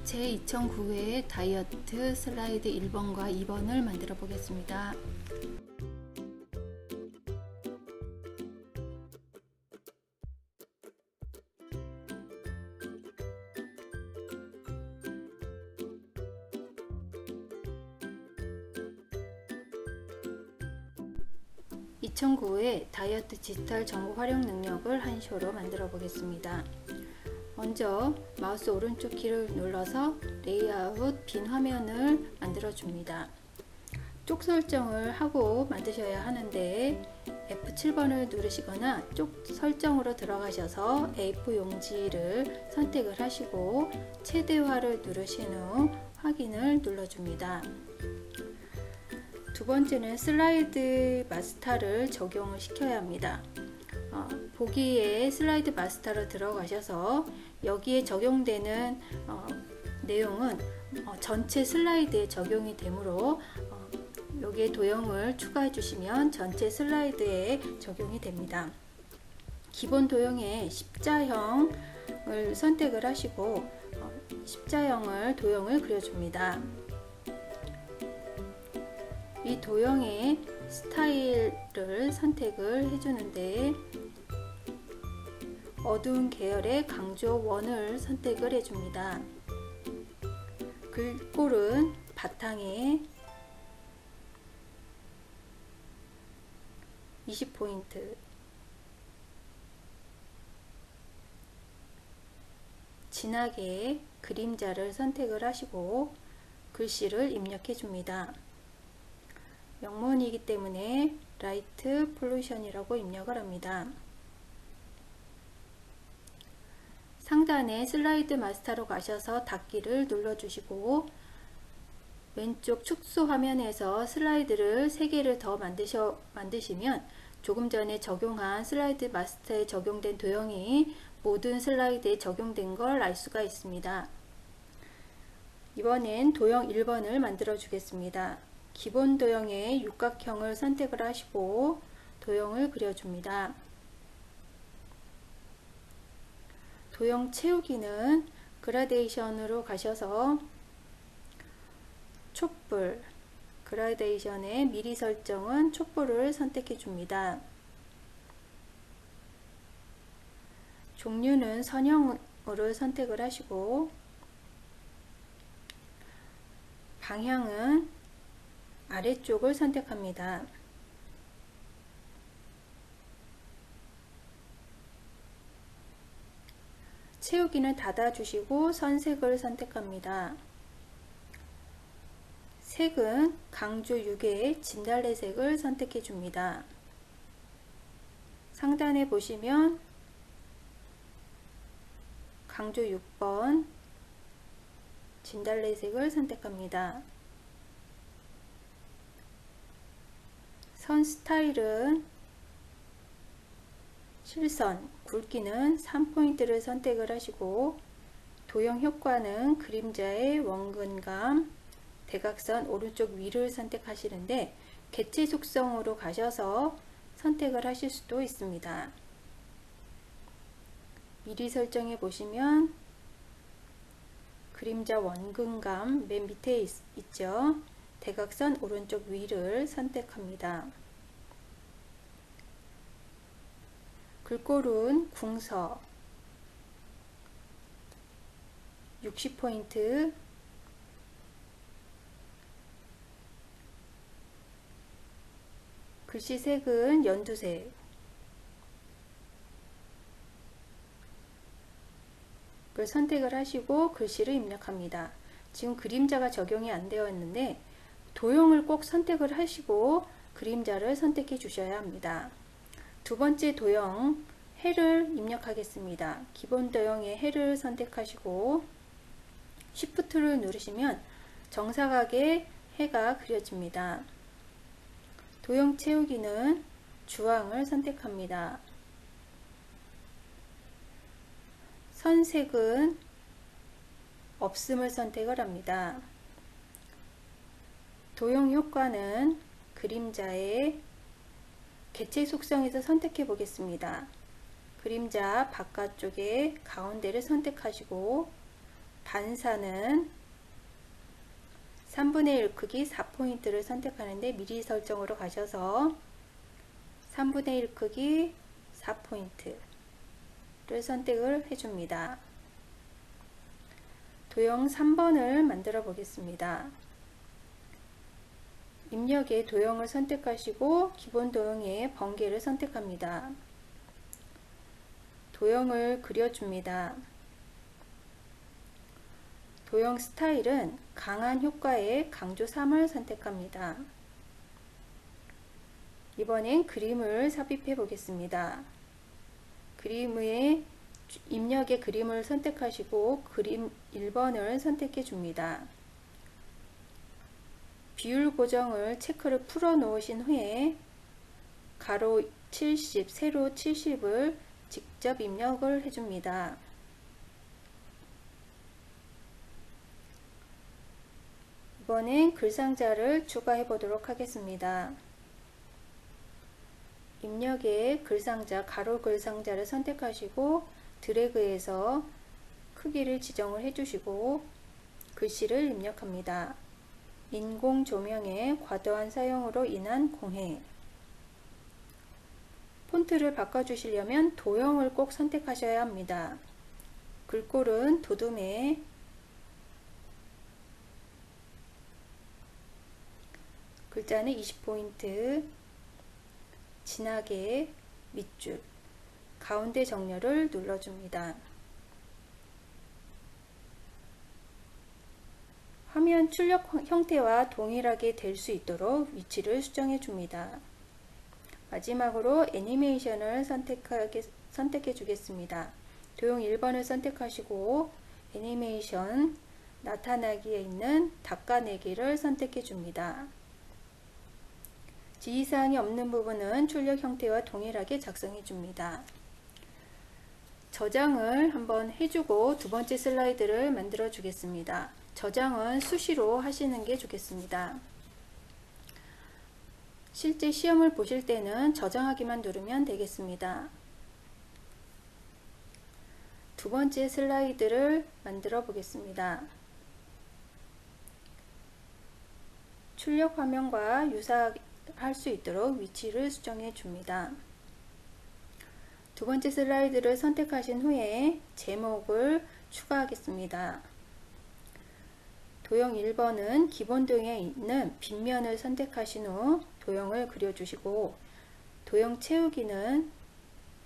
제2009회 다이어트 슬라이드 1번과 2번을 만들어 보겠습니다. (2009회) 다이어트 디지털 정보 활용 능력을 한 쇼로 만들어 보겠습니다. 먼저 마우스 오른쪽 키를 눌러서 레이아웃 빈 화면을 만들어 줍니다. 쪽 설정을 하고 만드셔야 하는데 F7번을 누르시거나 쪽 설정으로 들어가셔서 A4 용지를 선택을 하시고 최대화를 누르신 후 확인을 눌러줍니다. 두 번째는 슬라이드 마스터를 적용을 시켜야 합니다. 보기에 슬라이드 마스터로 들어가셔서 여기에 적용되는 내용은 전체 슬라이드에 적용이 되므로 여기에 도형을 추가해 주시면 전체 슬라이드에 적용이 됩니다. 기본 도형에 십자형을 선택을 하시고 십자형을 도형을 그려줍니다. 이 도형의 스타일을 선택을 해주는데 어두운 계열의 강조 원을 선택을 해줍니다. 글꼴은 바탕에 20포인트, 진하게 그림자를 선택을 하시고 글씨를 입력해 줍니다. 영문이기 때문에 라이트 폴루션이라고 입력을 합니다. 상단에 슬라이드 마스터로 가셔서 닫기를 눌러주시고 왼쪽 축소 화면에서 슬라이드를 3개를 더 만드시면 조금 전에 적용한 슬라이드 마스터에 적용된 도형이 모든 슬라이드에 적용된 걸 알 수가 있습니다. 이번엔 도형 1번을 만들어 주겠습니다. 기본 도형의 육각형을 선택을 하시고 도형을 그려줍니다. 도형 채우기는 그라데이션으로 가셔서 촛불, 그라데이션의 미리 설정은 촛불을 선택해 줍니다. 종류는 선형으로 선택을 하시고 방향은 아래쪽을 선택합니다. 채우기는 닫아주시고 선색을 선택합니다. 색은 강조 6의 진달래색을 선택해 줍니다. 상단에 보시면 강조 6번 진달래색을 선택합니다. 선 스타일은 실선, 굵기는 3포인트를 선택을 하시고 도형 효과는 그림자의 원근감, 대각선 오른쪽 위를 선택하시는데 개체 속성으로 가셔서 선택을 하실 수도 있습니다. 미리 설정해 보시면 그림자 원근감 맨 밑에 있죠. 대각선 오른쪽 위를 선택합니다. 글꼴은 궁서 60포인트, 글씨색은 연두색, 그 선택을 하시고 글씨를 입력합니다. 지금 그림자가 적용이 안 되어 있는데 도형을 꼭 선택을 하시고 그림자를 선택해 주셔야 합니다. 두 번째 도형 해를 입력하겠습니다. 기본 도형의 해를 선택하시고 Shift를 누르시면 정사각의 해가 그려집니다. 도형 채우기는 주황을 선택합니다. 선색은 없음을 선택을 합니다. 도형 효과는 그림자의 개체 속성에서 선택해 보겠습니다. 그림자 바깥쪽에 가운데를 선택하시고 반사는 3분의 1 크기 4포인트를 선택하는데 미리 설정으로 가셔서 3분의 1 크기 4포인트를 선택을 해줍니다. 도형 3번을 만들어 보겠습니다. 입력에 도형을 선택하시고 기본 도형의 번개를 선택합니다. 도형을 그려줍니다. 도형 스타일은 강한 효과의 강조 3을 선택합니다. 이번엔 그림을 삽입해 보겠습니다. 그림의 입력의 그림을 선택하시고 그림 1번을 선택해 줍니다. 비율 고정을 체크를 풀어 놓으신 후에 가로 70, 세로 70을 직접 입력을 해줍니다. 이번엔 글상자를 추가해 보도록 하겠습니다. 입력에 글상자, 가로 글상자를 선택하시고 드래그해서 크기를 지정을 해주시고 글씨를 입력합니다. 인공 조명의 과도한 사용으로 인한 공해. 폰트를 바꿔주시려면 도형을 꼭 선택하셔야 합니다. 글꼴은 도둠에, 글자는 20포인트, 진하게 밑줄, 가운데 정렬을 눌러줍니다. 화면 출력 형태와 동일하게 될 수 있도록 위치를 수정해 줍니다. 마지막으로 애니메이션을 선택해 주겠습니다. 도형 1번을 선택하시고 애니메이션 나타나기에 있는 닦아내기를 선택해 줍니다. 지시사항이 없는 부분은 출력 형태와 동일하게 작성해 줍니다. 저장을 한번 해주고 두 번째 슬라이드를 만들어 주겠습니다. 저장은 수시로 하시는 게 좋겠습니다. 실제 시험을 보실 때는 저장하기만 누르면 되겠습니다. 두 번째 슬라이드를 만들어 보겠습니다. 출력 화면과 유사할 수 있도록 위치를 수정해 줍니다. 두 번째 슬라이드를 선택하신 후에 제목을 추가하겠습니다. 도형 1번은 기본 도형에 있는 빗면을 선택하신 후 도형을 그려주시고 도형 채우기는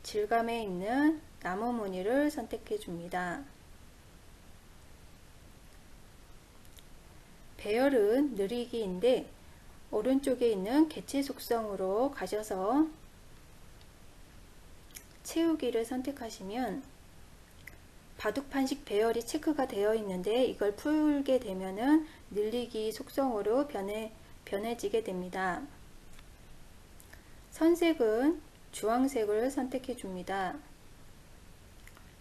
질감에 있는 나무 무늬를 선택해 줍니다. 배열은 느리기인데 오른쪽에 있는 개체 속성으로 가셔서 채우기를 선택하시면 바둑판식 배열이 체크가 되어 있는데 이걸 풀게 되면은 늘리기 속성으로 변해지게 됩니다. 선색은 주황색을 선택해 줍니다.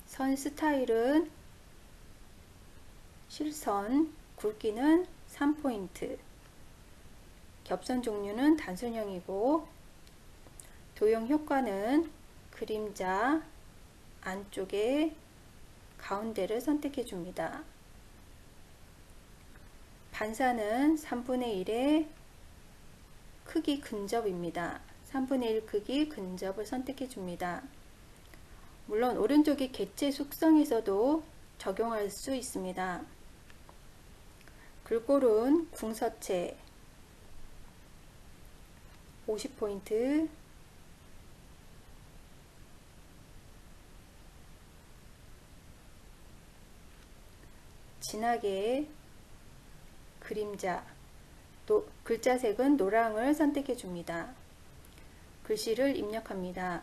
선 스타일은 실선, 굵기는 3포인트, 겹선 종류는 단순형이고 도형 효과는 그림자 안쪽에 가운데를 선택해 줍니다. 반사는 3분의 1의 크기 근접입니다. 3분의 1 크기 근접을 선택해 줍니다. 물론 오른쪽의 개체 속성에서도 적용할 수 있습니다. 글꼴은 궁서체 50포인트, 진하게 그림자, 글자색은 노랑을 선택해 줍니다. 글씨를 입력합니다.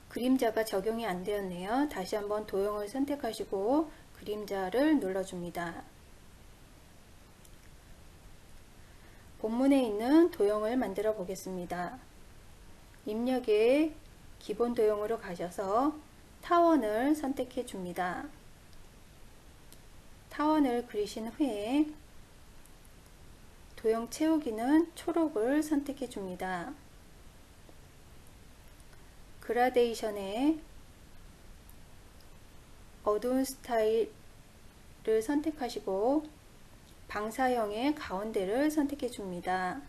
그림자가 적용이 안 되었네요. 다시 한번 도형을 선택하시고 그림자를 눌러줍니다. 본문에 있는 도형을 만들어 보겠습니다. 입력에 기본 도형으로 가셔서 타원을 선택해 줍니다. 타원을 그리신 후에 도형 채우기는 초록을 선택해 줍니다. 그라데이션에 어두운 스타일을 선택하시고 방사형의 가운데를 선택해 줍니다.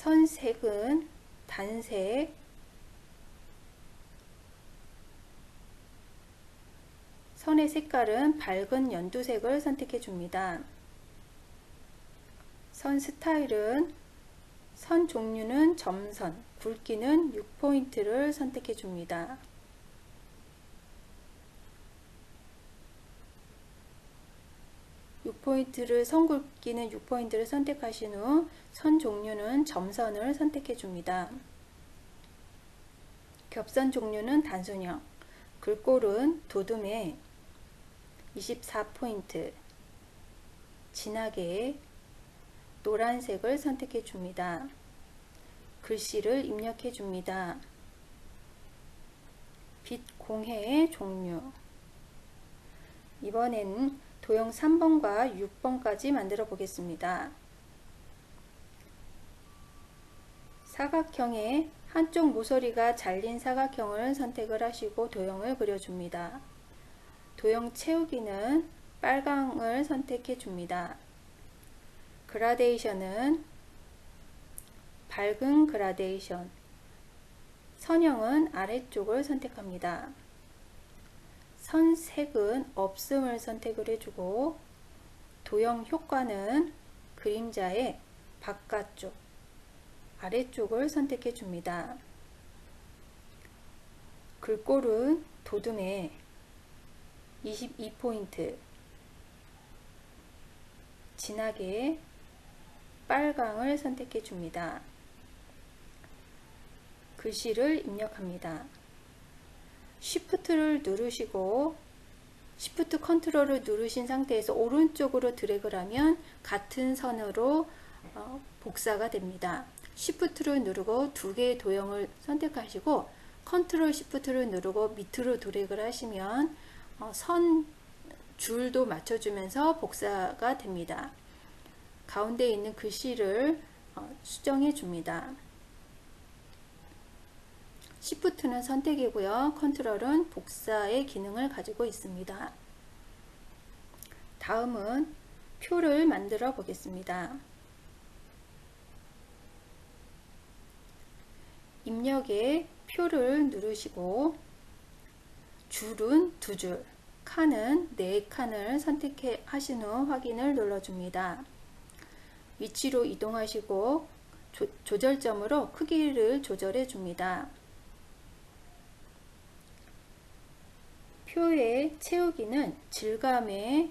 선색은 단색, 선의 색깔은 밝은 연두색을 선택해 줍니다. 선 스타일은 선 종류는 점선, 굵기는 6포인트를 선택해 줍니다. 선 굵기는 6포인트를 선택하신 후 선 종류는 점선을 선택해 줍니다. 겹선 종류는 단순형, 글꼴은 도둠에 24포인트, 진하게 노란색을 선택해 줍니다. 글씨를 입력해 줍니다. 빛 공해의 종류. 이번에는 도형 3번과 6번까지 만들어 보겠습니다. 사각형의 한쪽 모서리가 잘린 사각형을 선택을 하시고 도형을 그려줍니다. 도형 채우기는 빨강을 선택해 줍니다. 그라데이션은 밝은 그라데이션, 선형은 아래쪽을 선택합니다. 선색은 없음을 선택을 해주고 도형 효과는 그림자의 바깥쪽, 아래쪽을 선택해 줍니다. 글꼴은 도둠에 22포인트, 진하게 빨강을 선택해 줍니다. 글씨를 입력합니다. Shift를 누르시고 Shift 컨트롤을 누르신 상태에서 오른쪽으로 드래그를 하면 같은 선으로 복사가 됩니다. Shift를 누르고 두 개의 도형을 선택하시고 컨트롤 Shift를 누르고 밑으로 드래그를 하시면 선 줄도 맞춰주면서 복사가 됩니다. 가운데 있는 글씨를 수정해 줍니다. Shift는 선택이고요. 컨트롤은 복사의 기능을 가지고 있습니다. 다음은 표를 만들어 보겠습니다. 입력에 표를 누르시고 줄은 2줄, 칸은 4칸을 선택하신 후 확인을 눌러줍니다. 위치로 이동하시고 조절점으로 크기를 조절해 줍니다. 표의 채우기는 질감에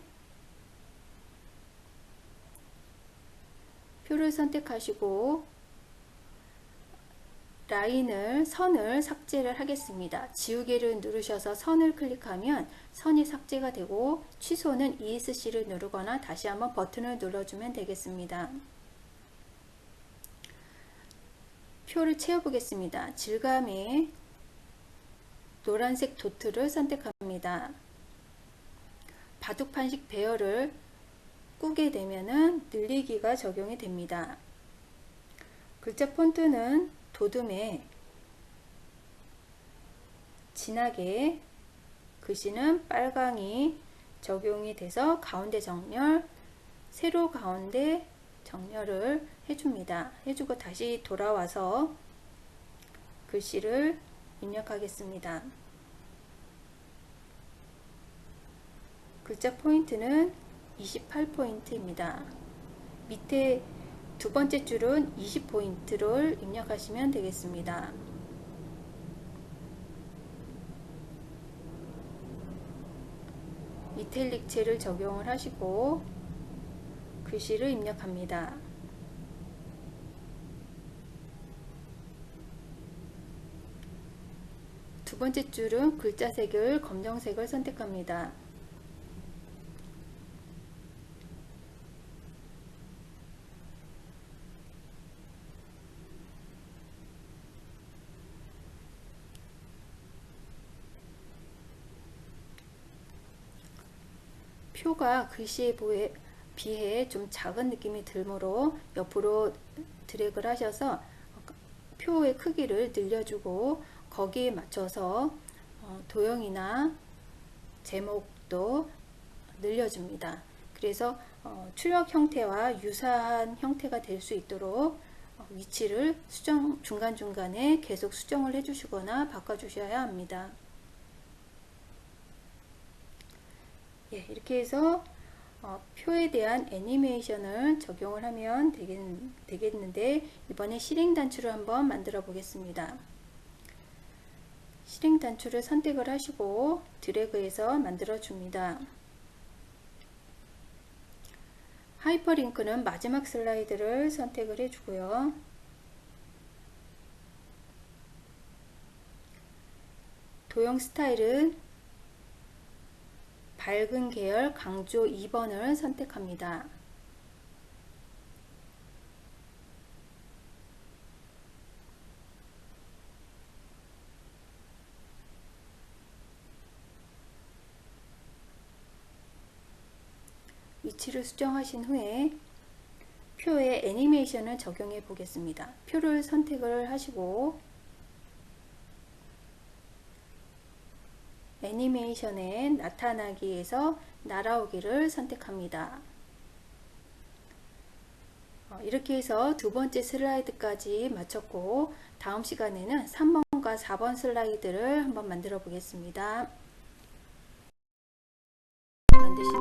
표를 선택하시고 선을 삭제를 하겠습니다. 지우개를 누르셔서 선을 클릭하면 선이 삭제가 되고 취소는 ESC를 누르거나 다시 한번 버튼을 눌러주면 되겠습니다. 표를 채워보겠습니다. 질감에 노란색 도트를 선택합니다. 바둑판식 배열을 꾸게 되면은 늘리기가 적용이 됩니다. 글자 폰트는 도둠에 진하게, 글씨는 빨강이 적용이 돼서 가운데 정렬, 세로 가운데 정렬을 해줍니다. 해주고 다시 돌아와서 글씨를 입력하겠습니다. 글자 포인트는 28포인트입니다. 밑에 두 번째 줄은 20포인트를 입력하시면 되겠습니다. 이탈릭체를 적용을 하시고 글씨를 입력합니다. 두 번째 줄은 글자 색을 검정색을 선택합니다. 표가 글씨에 비해 좀 작은 느낌이 들므로 옆으로 드래그를 하셔서 표의 크기를 늘려주고 거기에 맞춰서 도형이나 제목도 늘려줍니다. 그래서 출력 형태와 유사한 형태가 될 수 있도록 위치를 중간중간에 계속 수정을 해주시거나 바꿔주셔야 합니다. 예, 이렇게 해서 표에 대한 애니메이션을 적용을 하면 되겠는데, 이번에 실행 단추를 한번 만들어 보겠습니다. 실행 단추를 선택을 하시고 드래그해서 만들어 줍니다. 하이퍼링크는 마지막 슬라이드를 선택을 해주고요. 도형 스타일은 밝은 계열 강조 2번을 선택합니다. 위치를 수정하신 후에 표에 애니메이션을 적용해 보겠습니다. 표를 선택을 하시고 애니메이션에 나타나기에서 날아오기를 선택합니다. 이렇게 해서 두 번째 슬라이드까지 마쳤고, 다음 시간에는 3번과 4번 슬라이드를 한번 만들어 보겠습니다. 만드시